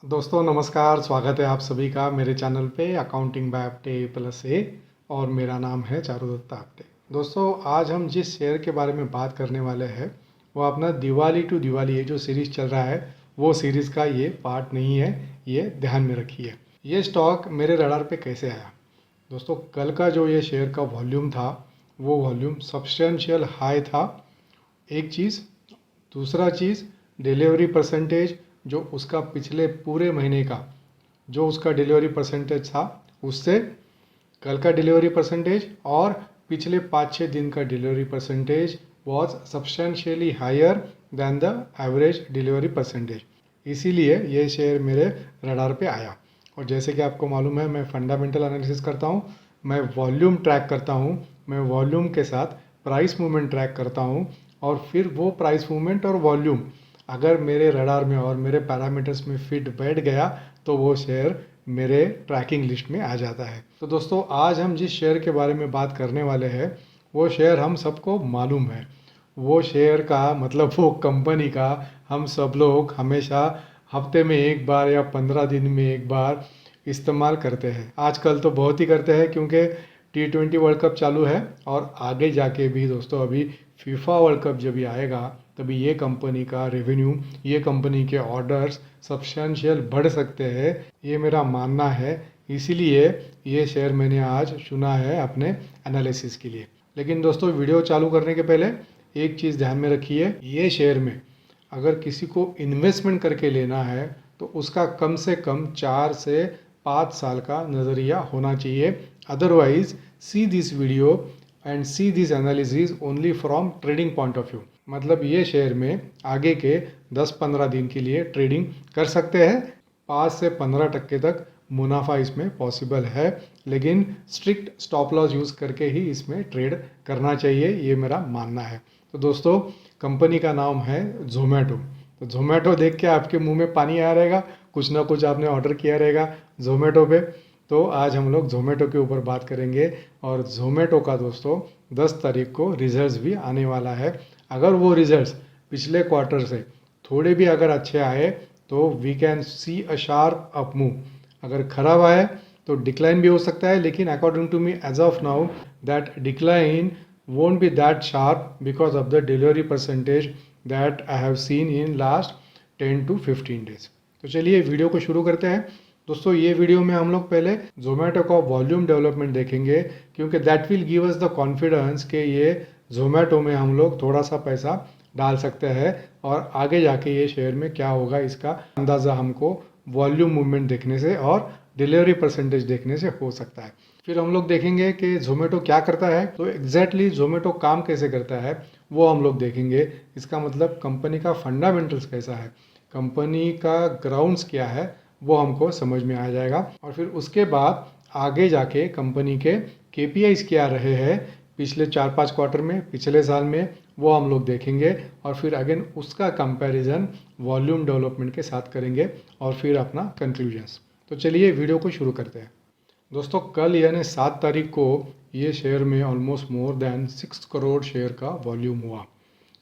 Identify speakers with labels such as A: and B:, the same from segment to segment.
A: दोस्तों नमस्कार, स्वागत है आप सभी का मेरे चैनल पे अकाउंटिंग बाय आपटे+A। और मेरा नाम है चारुदत्त आपटे। दोस्तों आज हम जिस शेयर के बारे में बात करने वाले हैं वो अपना दिवाली टू दिवाली ये जो सीरीज़ चल रहा है वो सीरीज़ का ये पार्ट नहीं है, ये ध्यान में रखिए। ये स्टॉक मेरे रडार पे कैसे आया? दोस्तों कल का जो ये शेयर का वॉल्यूम था वो वॉल्यूम सब्सटेंशियल हाई था, एक चीज़। दूसरा चीज़, डिलीवरी परसेंटेज जो उसका पिछले पूरे महीने का जो उसका डिलीवरी परसेंटेज था उससे कल का डिलीवरी परसेंटेज और पिछले 5-6 दिन का delivery percentage was substantially higher than the average delivery percentage. इसीलिए ये शेयर मेरे रडार पे आया। और जैसे कि आपको मालूम है मैं फंडामेंटल एनालिसिस करता हूँ, मैं वॉल्यूम ट्रैक करता हूँ, मैं वॉल्यूम के साथ प्राइस मूवमेंट ट्रैक करता हूँ और फिर वो प्राइस मूवमेंट और वॉल्यूम अगर मेरे रडार में और मेरे पैरामीटर्स में फिट बैठ गया तो वो शेयर मेरे ट्रैकिंग लिस्ट में आ जाता है। तो दोस्तों आज हम जिस शेयर के बारे में बात करने वाले हैं वो शेयर हम सबको मालूम है। वो शेयर का मतलब वो कंपनी का हम सब लोग हमेशा हफ्ते में एक बार या 15 दिन में एक बार इस्तेमाल करते हैं। आजकल तो बहुत ही करते हैं क्योंकि T20 वर्ल्ड कप चालू है और आगे जाके भी दोस्तों अभी फीफा वर्ल्ड कप जब भी आएगा तभी ये कंपनी का रेवेन्यू, ये कंपनी के ऑर्डर्स सब्सटेंशियल बढ़ सकते हैं, ये मेरा मानना है। इसीलिए ये शेयर मैंने आज चुना है अपने एनालिसिस के लिए। लेकिन दोस्तों वीडियो चालू करने के पहले एक चीज़ ध्यान में रखिए, ये शेयर में अगर किसी को इन्वेस्टमेंट करके लेना है तो उसका कम से कम 4 से 5 साल का नज़रिया होना चाहिए। Otherwise see this video and see this analysis only from trading point of view. मतलब ये शेयर में आगे के 10-15 दिन के लिए ट्रेडिंग कर सकते हैं, 5 से 15% तक मुनाफा इसमें पॉसिबल है, लेकिन स्ट्रिक्ट स्टॉप लॉस यूज़ करके ही इसमें ट्रेड करना चाहिए, ये मेरा मानना है। तो दोस्तों कंपनी का नाम है ज़ोमैटो। तो ज़ोमैटो देख के आपके मुंह में पानी आ रहेगा, कुछ ना कुछ आपने ऑर्डर किया रहेगा ज़ोमैटो पे। तो आज हम लोग ज़ोमैटो के ऊपर बात करेंगे और ज़ोमैटो का दोस्तों 10 तारीख को रिजल्ट्स भी आने वाला है। अगर वो रिजल्ट्स पिछले क्वार्टर से थोड़े भी अगर अच्छे आए तो we can see a sharp up move. अगर खराब आए तो डिक्लाइन भी हो सकता है, लेकिन according to me as of now that decline won't be that sharp because of the delivery percentage that I have seen in last 10 to 15 days। तो चलिए वीडियो को शुरू करते हैं। दोस्तों ये वीडियो में हम लोग पहले जोमेटो का वॉल्यूम डेवलपमेंट देखेंगे क्योंकि that will give us the confidence कि ये जोमेटो में हम लोग थोड़ा सा पैसा डाल सकते हैं और आगे जाके ये शेयर में क्या होगा इसका अंदाज़ा हमको वॉल्यूम मूवमेंट देखने से और डिलीवरी परसेंटेज देखने से हो सकता है। फिर हम लोग देखेंगे कि जोमेटो क्या करता है, तो एग्जैक्टली जोमेटो काम कैसे करता है वो हम लोग देखेंगे। इसका मतलब कंपनी का फंडामेंटल्स कैसा है, कंपनी का ग्राउंड्स क्या है वो हमको समझ में आ जाएगा। और फिर उसके बाद आगे जाके कंपनी के KPIs क्या रहे हैं पिछले 4-5 क्वार्टर में, पिछले साल में, वो हम लोग देखेंगे और फिर अगेन उसका कंपैरिजन वॉल्यूम डेवलपमेंट के साथ करेंगे और फिर अपना कंक्लूजन्स। तो चलिए वीडियो को शुरू करते हैं। दोस्तों कल यानी 7 तारीख को ये शेयर में almost more than 6 crore share का वॉल्यूम हुआ।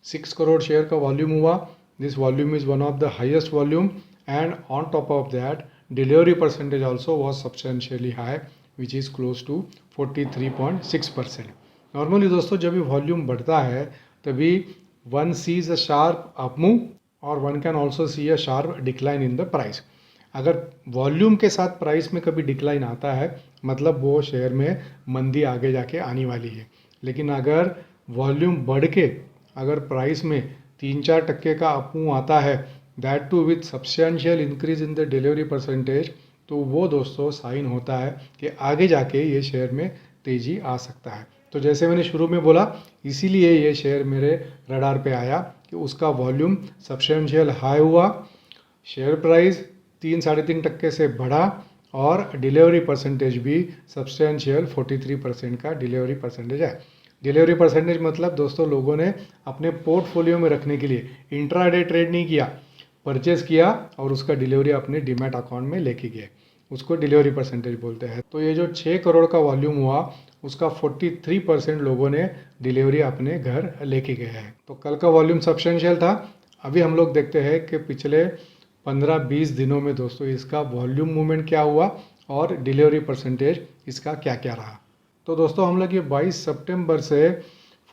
A: 6 करोड़ शेयर का वॉल्यूम हुआ। This volume is one of the highest volume and on top of that delivery percentage also was substantially high which is close to 43.6%। Normally दोस्तों जब भी volume बढ़ता है तभी one sees a sharp up move और one can also see a sharp decline in the price. अगर volume के साथ प्राइस में कभी डिक्लाइन आता है मतलब वो शेयर में मंदी आगे जाके आने वाली है। लेकिन अगर वॉल्यूम बढ़ के अगर प्राइस में 3-4% का अपमूव आता है that too with substantial increase in the delivery percentage, तो वो दोस्तों साइन होता है कि आगे जाके ये शेयर में तेज़ी आ सकता है। तो जैसे मैंने शुरू में बोला इसीलिए ये शेयर मेरे रडार पे आया कि उसका वॉल्यूम सब्सटेंशियल हाई हुआ, शेयर प्राइस 3-3.5% से बढ़ा और डिलीवरी परसेंटेज भी सब्सटेंशियल 43% का डिलीवरी परसेंटेज है। डिलीवरी परसेंटेज मतलब दोस्तों लोगों ने अपने पोर्टफोलियो में रखने के लिए इंट्राडे ट्रेड नहीं किया, परचेज किया और उसका डिलीवरी अपने डीमैट अकाउंट में लेके गए, उसको डिलीवरी परसेंटेज बोलते हैं। तो ये जो 6 करोड़ का वॉल्यूम हुआ उसका 43% लोगों ने डिलीवरी अपने घर लेके गए हैं। तो कल का वॉल्यूम सब्सटेंशियल था। अभी हम लोग देखते हैं कि पिछले 15-20 दिनों में दोस्तों इसका वॉल्यूम मूवमेंट क्या हुआ और डिलीवरी परसेंटेज इसका क्या क्या रहा। तो दोस्तों हम लोग ये 22 सितंबर से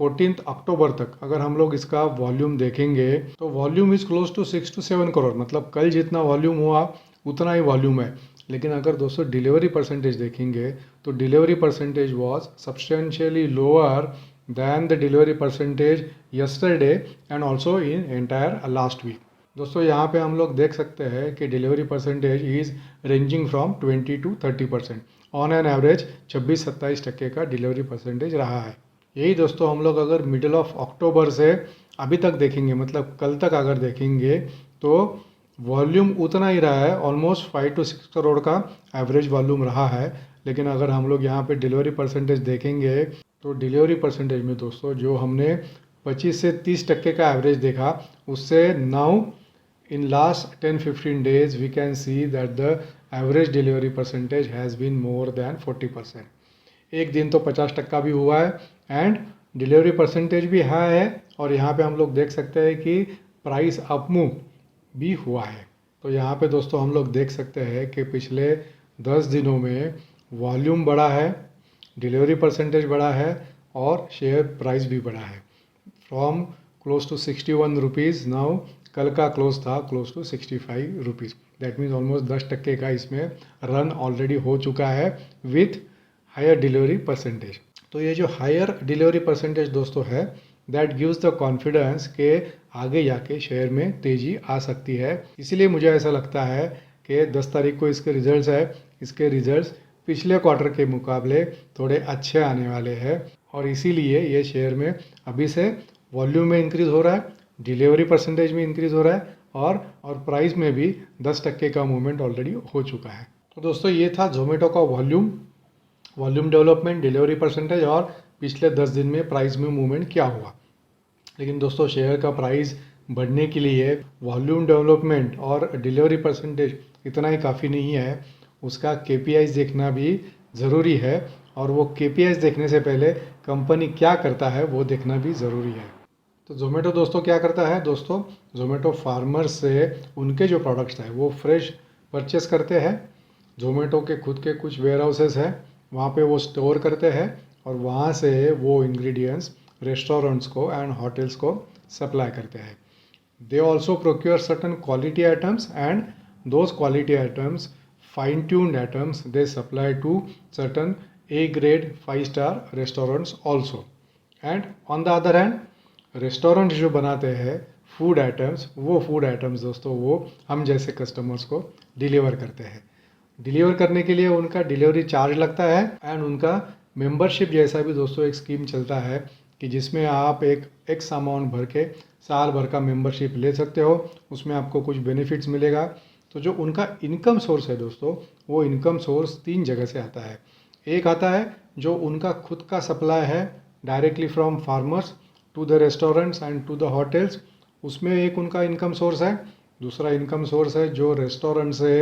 A: 14 अक्टूबर तक अगर हम लोग इसका वॉल्यूम देखेंगे तो volume is close to 6 to 7 crore, मतलब कल जितना वॉल्यूम हुआ उतना ही वॉल्यूम है। लेकिन अगर दोस्तों डिलीवरी परसेंटेज देखेंगे तो delivery percentage was substantially lower than the delivery percentage yesterday and also in entire last week. दोस्तों यहाँ पे हम लोग देख सकते हैं कि delivery percentage is ranging from 20 to 30%, on an average 26-27% का डिलीवरी परसेंटेज रहा है। यही दोस्तों हम लोग अगर मिडिल ऑफ अक्टूबर से अभी तक देखेंगे, मतलब कल तक अगर देखेंगे तो वॉल्यूम उतना ही रहा है, ऑलमोस्ट 5 to 6 करोड़ का एवरेज वॉल्यूम रहा है। लेकिन अगर हम लोग यहाँ पे डिलीवरी परसेंटेज देखेंगे तो डिलीवरी परसेंटेज में दोस्तों जो हमने 25 से 30% का एवरेज देखा, उससे now in last 10-15 days we can see that the average delivery percentage has been more than 40%. एक दिन तो 50% भी हुआ है एंड डिलीवरी परसेंटेज भी हाई है। और यहाँ पे हम लोग देख सकते हैं कि प्राइस अप मूव भी हुआ है। तो यहाँ पे दोस्तों हम लोग देख सकते हैं कि पिछले 10 दिनों में वॉल्यूम बढ़ा है, डिलीवरी परसेंटेज बढ़ा है और शेयर प्राइस भी बढ़ा है। From close to 61 rupees, now कल का क्लोज था close to 65 rupees. That means almost 10% का इसमें रन ऑलरेडी हो चुका है विथ हायर डिलीवरी परसेंटेज। तो ये जो हायर डिलीवरी परसेंटेज दोस्तों है दैट गिव्स द कॉन्फिडेंस के आगे जाके शेयर में तेज़ी आ सकती है। इसीलिए मुझे ऐसा लगता है कि 10 तारीख को इसके रिजल्ट्स है, इसके रिजल्ट्स पिछले क्वार्टर के मुकाबले थोड़े अच्छे आने वाले हैं और इसीलिए ये शेयर में अभी से वॉल्यूम में इंक्रीज़ हो रहा है, डिलीवरी परसेंटेज में इंक्रीज़ हो रहा है और प्राइस में भी 10% का मूवमेंट ऑलरेडी हो चुका है। तो दोस्तों ये था जोमेटो का वॉल्यूम डेवलपमेंट, डिलीवरी परसेंटेज और पिछले 10 दिन में प्राइस में मूवमेंट क्या हुआ। लेकिन दोस्तों शेयर का प्राइस बढ़ने के लिए वॉल्यूम डेवलपमेंट और डिलीवरी परसेंटेज इतना ही काफ़ी नहीं है, उसका KPIs देखना भी ज़रूरी है और वो KPIs देखने से पहले कंपनी क्या करता है वो देखना भी ज़रूरी है। तो जोमेटो दोस्तों क्या करता है, दोस्तों जोमेटो फार्मर्स से उनके जो प्रोडक्ट्स हैं वो फ्रेश परचेस करते हैं। जोमेटो के खुद के कुछ वेयर हाउसेस हैं, वहाँ पे वो स्टोर करते हैं और वहाँ से वो इंग्रेडिएंट्स रेस्टोरेंट्स को एंड होटल्स को सप्लाई करते हैं। They also procure certain quality items and those quality items fine tuned items they supply to certain A grade 5-star restaurants also. And on the other hand restaurant जो बनाते हैं food items, वो food items दोस्तों वो हम जैसे customers को deliver करते हैं। डिलीवर करने के लिए उनका डिलीवरी चार्ज लगता है एंड उनका मेंबरशिप जैसा भी दोस्तों एक स्कीम चलता है कि जिसमें आप एक एक्स अमाउंट भर के साल भर का मेंबरशिप ले सकते हो, उसमें आपको कुछ बेनिफिट्स मिलेगा। तो जो उनका इनकम सोर्स है दोस्तों, वो इनकम सोर्स 3 जगह से आता है। एक आता है जो उनका खुद का सप्लाई है directly from farmers to the restaurants and to the hotels, उसमें एक उनका इनकम सोर्स है। दूसरा इनकम सोर्स है जो रेस्टोरेंट से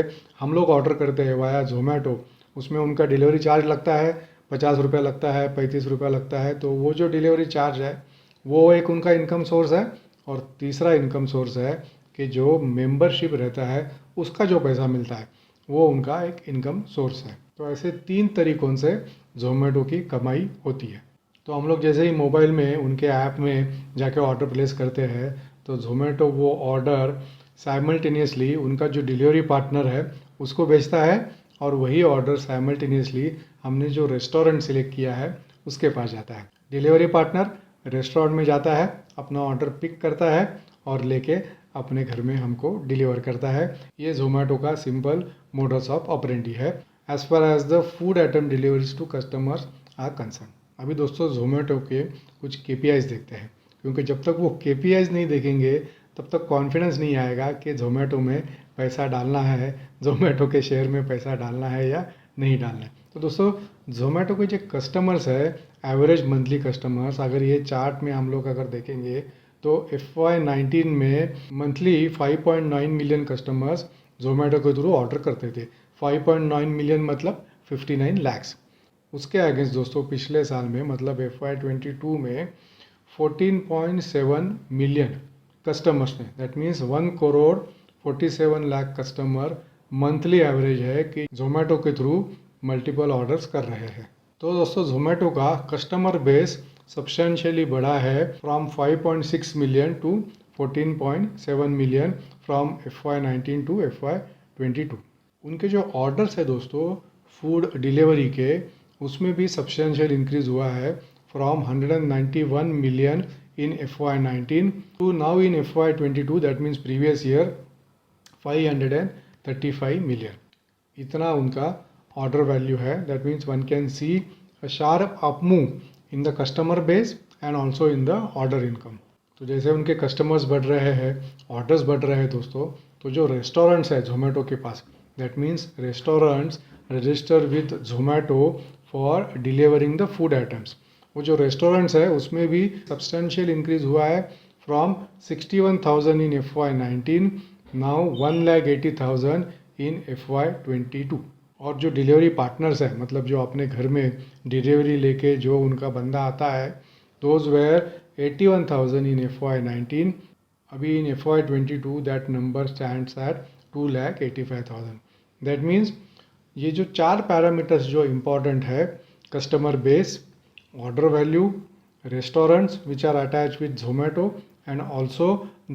A: हम लोग ऑर्डर करते हैं वाया जोमेटो, उसमें उनका डिलीवरी चार्ज लगता है, 50 रुपये लगता है, 35 रुपये लगता है। तो वो जो डिलीवरी चार्ज है वो एक उनका इनकम सोर्स है। और तीसरा इनकम सोर्स है कि जो मेंबरशिप रहता है उसका जो पैसा मिलता है वो उनका एक इनकम सोर्स है। तो ऐसे 3 तरीक़ों से जोमेटो की कमाई होती है। तो हम लोग जैसे ही मोबाइल में उनके ऐप में जाके ऑर्डर प्लेस करते हैं तो जोमेटो वो ऑर्डर साइमल्टेनियसली उनका जो डिलीवरी पार्टनर है उसको भेजता है और वही ऑर्डर साइमल्टेनियसली हमने जो रेस्टोरेंट सिलेक्ट किया है उसके पास जाता है। डिलीवरी पार्टनर रेस्टोरेंट में जाता है, अपना ऑर्डर पिक करता है और लेके अपने घर में हमको डिलीवर करता है। ये जोमेटो का सिंपल मोडस ऑफ ऑपरेंडी है as far as the food item deliveries to customers are concern. अभी दोस्तों जोमेटो के कुछ KPIs देखते हैं, क्योंकि जब तक वो KPIs नहीं देखेंगे तब तक कॉन्फिडेंस नहीं आएगा कि जोमेटो में पैसा डालना है, जोमेटो के शेयर में पैसा डालना है या नहीं डालना है। तो दोस्तों जोमेटो के जो कस्टमर्स है, एवरेज मंथली कस्टमर्स, अगर ये चार्ट में हम लोग अगर देखेंगे तो FY19 में मंथली 5.9 मिलियन कस्टमर्स जोमेटो के थ्रू ऑर्डर करते थे। 5.9 मिलियन मतलब 59 लाख्स। उसके अगेंस्ट दोस्तों पिछले साल में मतलब FY22 में 14.7 मिलियन कस्टमर्स ने, that means 1 crore 47 lakh customer monthly average है कि जोमेटो के थ्रू मल्टीपल ऑर्डर्स कर रहे हैं। तो दोस्तों जोमेटो का कस्टमर बेस सब्सटेंशियली बढ़ा है फ्रॉम 5.6 million to 14.7 million from FY19 to FY22। उनके जो ऑर्डर्स है दोस्तों फूड डिलीवरी के, उसमें भी सब्सटेंशियल इंक्रीज हुआ है from 191 million in FY19 to now in FY22, that means previous year 535 million. इतना उनका ऑर्डर वैल्यू है। That means one can see a sharp up move in the customer base and also in the order income. तो जैसे उनके customers बढ़ रहे हैं, orders बढ़ रहे हैं दोस्तों, तो जो रेस्टोरेंट्स है जोमेटो के पास, that means restaurants register with Zomato for delivering the food items. वो जो रेस्टोरेंट्स है उसमें भी सब्सटेंशियल इंक्रीज हुआ है from 61,000 in FY19 now 1,80,000 in FY22। और जो डिलीवरी पार्टनर्स है, मतलब जो अपने घर में डिलीवरी लेके जो उनका बंदा आता है, दोज वेयर 81,000 इन FY19। अभी इन FY22 that number stands eight 2,85,000। That means ये जो 4 पैरामीटर्स जो इम्पॉर्टेंट है, customer base, order value, restaurants which are attached with Zomato, and also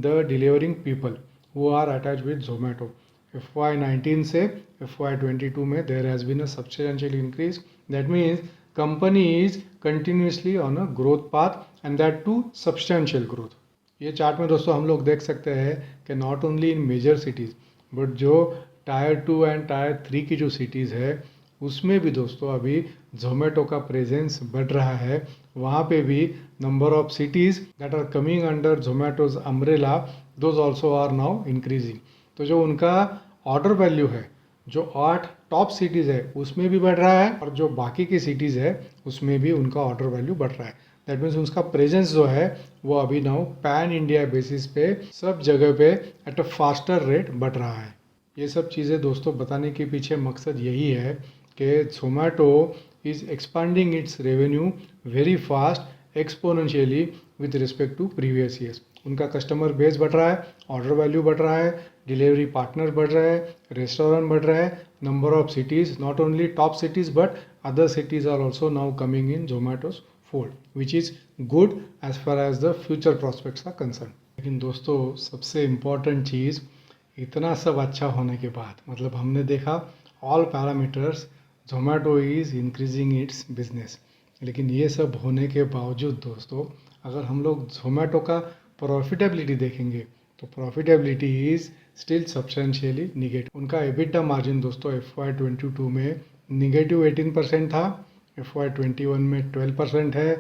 A: the delivering people who are attached with Zomato. FY19 से FY22 में there has been a substantial increase. That means company is continuously on a growth path and that too substantial growth. ये chart में दोस्तों हम लोग देख सकते हैं कि not only in major cities but जो टायर 2 एंड टायर 3 की जो सिटीज़ है उसमें भी दोस्तों अभी जोमेटो का प्रेजेंस बढ़ रहा है। वहाँ पे भी number of cities that are coming under Zomato's umbrella, those also are now increasing. तो जो उनका ऑर्डर वैल्यू है, जो 8 टॉप सिटीज़ है उसमें भी बढ़ रहा है और जो बाकी की सिटीज़ है उसमें भी उनका ऑर्डर वैल्यू बढ़ रहा है। दैट मीन्स उसका प्रेजेंस जो है वो अभी नाउ पैन इंडिया बेसिस पे सब जगह पे एट अ फास्टर रेट बढ़ रहा है। ये सब चीज़ें दोस्तों बताने के पीछे मकसद यही है कि Zomato is expanding its revenue very fast exponentially with respect to previous years. उनका कस्टमर बेस बढ़ रहा है, ऑर्डर वैल्यू बढ़ रहा है, डिलीवरी पार्टनर बढ़ रहा है, रेस्टोरेंट बढ़ रहा है, number of cities, not only top cities but other cities are also now coming in Zomato's fold, which is good as far as the future prospects are concern. लेकिन दोस्तों सबसे इम्पॉर्टेंट चीज़, इतना सब अच्छा होने के बाद, मतलब हमने देखा all parameters Zomato is increasing its business, लेकिन ये सब होने के बावजूद दोस्तों अगर हम लोग जोमेटो का प्रॉफिटेबिलिटी देखेंगे तो profitability is still substantially negative. उनका एबिटा मार्जिन दोस्तों FY22 में निगेटिव 18% था, FY21 में 12% है,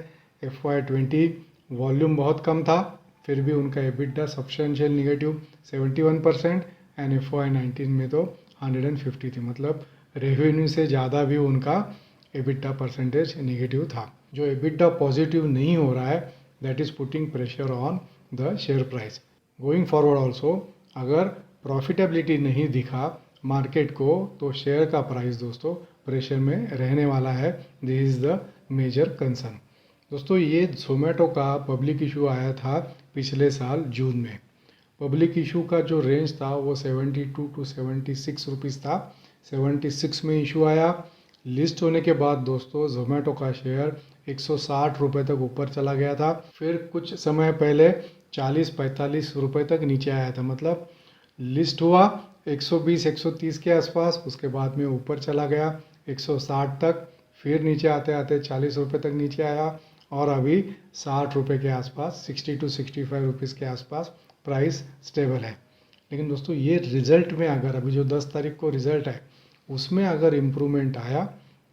A: FY20 वॉल्यूम बहुत कम था फिर भी उनका EBITDA substantial negative 71% and FY19 में तो 150 थी। मतलब रेवेन्यू से ज़्यादा भी उनका एबिटा परसेंटेज नेगेटिव था। जो एबिटा पॉजिटिव नहीं हो रहा है that is putting pressure on the share price. Going forward also अगर प्रॉफिटेबिलिटी नहीं दिखा मार्केट को तो शेयर का प्राइस दोस्तों प्रेशर में रहने वाला है। This is the major concern. दोस्तों ये जोमेटो का पब्लिक इशू आया था पिछले साल जून में। पब्लिक इशू का जो रेंज था वो 72 टू 76 रुपीज़ था। 76 में इशू आया। लिस्ट होने के बाद दोस्तों जोमेटो का शेयर 160 रुपये तक ऊपर चला गया था, फिर कुछ समय पहले 40-45 रुपये तक नीचे आया था। मतलब लिस्ट हुआ 120-130 के आसपास, उसके बाद में ऊपर चला गया 160 तक, फिर नीचे आते आते 40 रुपये तक नीचे आया और अभी 60 रुपये के आसपास 60 टू 65 रुपीज़ के आसपास प्राइस स्टेबल है। लेकिन दोस्तों ये रिज़ल्ट में अगर अभी जो 10 तारीख को रिज़ल्ट है उसमें अगर इम्प्रूवमेंट आया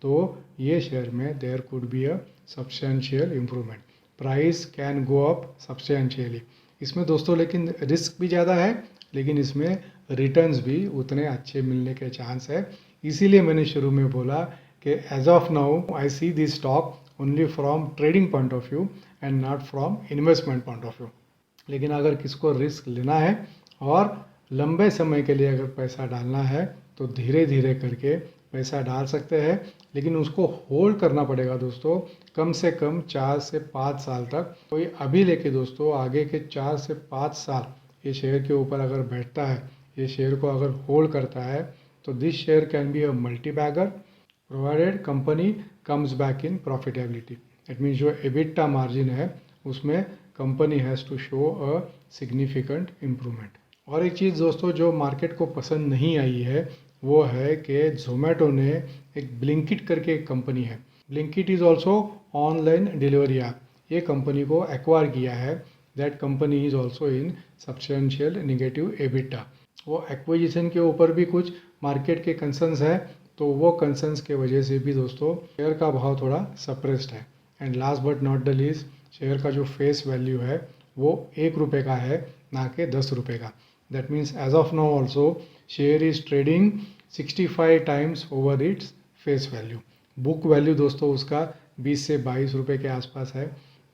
A: तो ये शेयर में there could be a substantial improvement, price can go up substantially. इसमें दोस्तों लेकिन रिस्क भी ज़्यादा है, लेकिन इसमें रिटर्न्स भी उतने अच्छे मिलने के चांस है। इसीलिए मैंने शुरू में बोला कि as of now I see this stock only from trading point of view and not from investment point of view. लेकिन अगर किसको रिस्क लेना है और लंबे समय के लिए अगर पैसा डालना है तो धीरे धीरे करके पैसा डाल सकते हैं, लेकिन उसको होल्ड करना पड़ेगा दोस्तों कम से कम 4 से 5 साल तक। तो ये अभी लेके दोस्तों आगे के 4 से 5 साल ये शेयर के ऊपर अगर बैठता है ये शेयर को अगर होल्ड करता है तो this share can be a multi bagger provided company comes back in profitability. It means जो एबिटा मार्जिन है उसमें company has to show a significant improvement. और एक चीज़ दोस्तों जो मार्केट को पसंद नहीं आई है वो है कि जोमेटो ने एक ब्लिंकिट करके एक कंपनी है, Blinkit is also online delivery app, ये कंपनी को एक्वायर किया है। That company is also in substantial negative EBITDA. वो एक्विजिशन के ऊपर भी कुछ मार्केट के कंसर्न्स है, तो वो कंसर्न्स के वजह से भी दोस्तों शेयर का भाव थोड़ा सप्रेस्ड है। And last but not the least, share का जो फेस वैल्यू है वो 1 रुपये का है, ना कि 10 रुपये का। That means as of now also share is trading 65 times over its face value. Book value दोस्तों उसका 20 से 22 रुपये के आसपास है।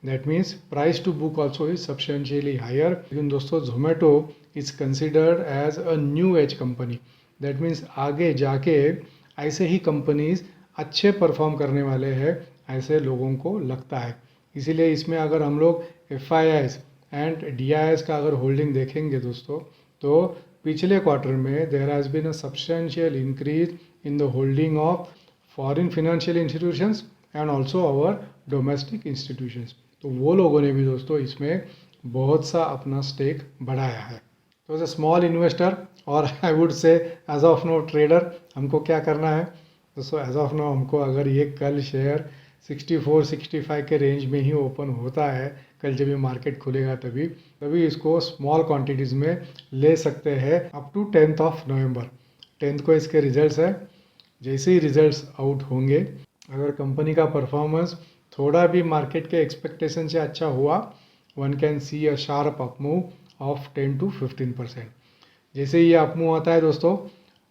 A: That means price to book also is substantially higher. लेकिन दोस्तों Zomato is considered as a new age company. That means आगे जाके ऐसे ही कंपनीज अच्छे परफॉर्म करने वाले हैं, ऐसे लोगों को लगता है। इसीलिए इसमें अगर हम लोग FIIs एंड DIIs का अगर होल्डिंग देखेंगे दोस्तों, तो पिछले क्वार्टर में there has been a substantial increase in the holding of foreign financial institutions and also our domestic institutions. तो वो लोगों ने भी दोस्तों इसमें बहुत सा अपना स्टेक बढ़ाया है। तो एज अ स्मॉल इन्वेस्टर और I would say as of no trader, हमको क्या करना है दोस्तों? एज ऑफ नो हमको अगर ये कल शेयर 64-65 के रेंज में ही ओपन होता है, कल जब ये मार्केट खुलेगा तभी इसको स्मॉल क्वांटिटीज़ में ले सकते हैं अप टू 10 नवंबर। 10 को इसके रिजल्ट्स है। जैसे ही रिजल्ट्स आउट होंगे, अगर कंपनी का परफॉर्मेंस थोड़ा भी मार्केट के एक्सपेक्टेशन से अच्छा हुआ, one can see a sharp up move of 10 to 15%। जैसे ही ये अप मूव आता है दोस्तों,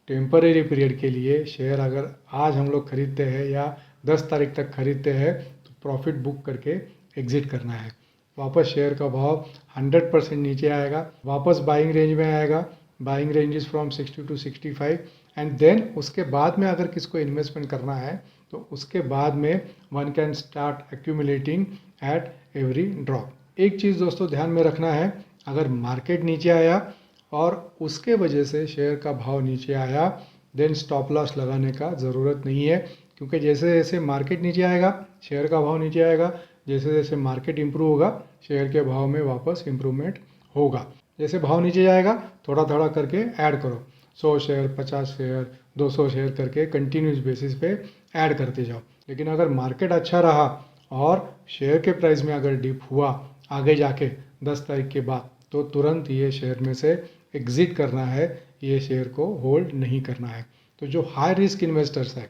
A: टेम्परेरी पीरियड के लिए शेयर अगर आज हम लोग खरीदते हैं या 10 तारीख तक खरीदते हैं तो प्रॉफिट बुक करके एग्जिट करना है। वापस शेयर का भाव 100% नीचे आएगा, वापस बाइंग रेंज में आएगा। Buying range is from 60 to 65 and then उसके बाद में अगर किसको इन्वेस्टमेंट करना है तो उसके बाद में one can start accumulating at every drop. एक चीज़ दोस्तों ध्यान में रखना है, अगर मार्केट नीचे आया और उसके वजह से शेयर का भाव नीचे आया, देन स्टॉप लॉस लगाने का ज़रूरत नहीं है, क्योंकि जैसे जैसे मार्केट नीचे आएगा शेयर का भाव नीचे आएगा, जैसे जैसे मार्केट इंप्रूव होगा शेयर के भाव में वापस इंप्रूवमेंट होगा। जैसे भाव नीचे जाएगा थोड़ा थोड़ा करके ऐड करो, 100 शेयर 50 शेयर 200 शेयर करके कंटिन्यूस बेसिस पे ऐड करते जाओ। लेकिन अगर मार्केट अच्छा रहा और शेयर के प्राइस में अगर डिप हुआ आगे जाके 10 तारीख के बाद, तो तुरंत ये शेयर में से एग्जिट करना है, ये शेयर को होल्ड नहीं करना है। तो जो हाई रिस्क इन्वेस्टर्स हैं,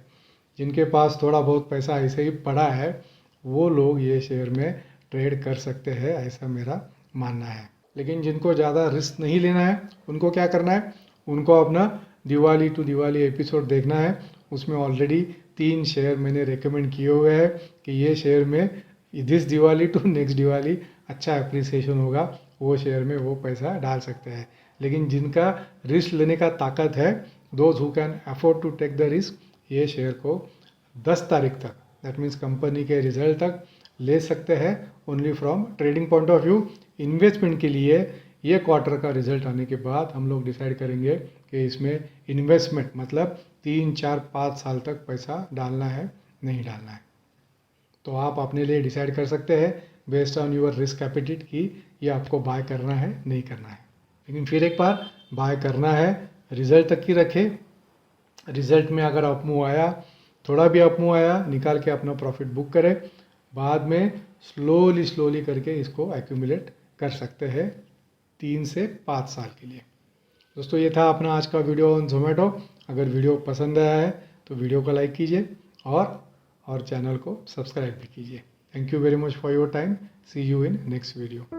A: जिनके पास थोड़ा बहुत पैसा ऐसे ही पड़ा है, वो लोग ये शेयर में ट्रेड कर सकते हैं, ऐसा मेरा मानना है। लेकिन जिनको ज़्यादा रिस्क नहीं लेना है, उनको क्या करना है, उनको अपना दिवाली टू दिवाली एपिसोड देखना है। उसमें ऑलरेडी 3 शेयर मैंने रेकमेंड किए हुए हैं कि ये शेयर में this Diwali to next Diwali अच्छा अप्रिसिएशन होगा, वो शेयर में वो पैसा डाल सकते हैं। लेकिन जिनका रिस्क लेने का ताकत है, those who can afford to take the risk, ये शेयर को 10 तारीख तक, दैट मीन्स कंपनी के रिजल्ट तक ले सकते हैं only from trading point of view. Investment के लिए ये क्वार्टर का रिजल्ट आने के बाद हम लोग डिसाइड करेंगे कि इसमें इन्वेस्टमेंट मतलब 3, 4, 5 साल तक पैसा डालना है नहीं डालना है। तो आप अपने लिए डिसाइड कर सकते हैं based on your risk appétit कि ये आपको बाय करना है नहीं करना है। लेकिन फिर एक बार बाय करना है, रिजल्ट तक ही रखें। रिजल्ट में अगर अपमूव आया, थोड़ा भी अपमूव आया, निकाल के अपना प्रॉफिट बुक करें। बाद में स्लोली करके इसको एक्यूमुलेट कर सकते हैं 3 से 5 साल के लिए। दोस्तों ये था अपना आज का वीडियो ऑन जोमेटो। अगर वीडियो पसंद आया है तो वीडियो को लाइक कीजिए और चैनल को सब्सक्राइब भी कीजिए। Thank you very much for your time. See you in next video.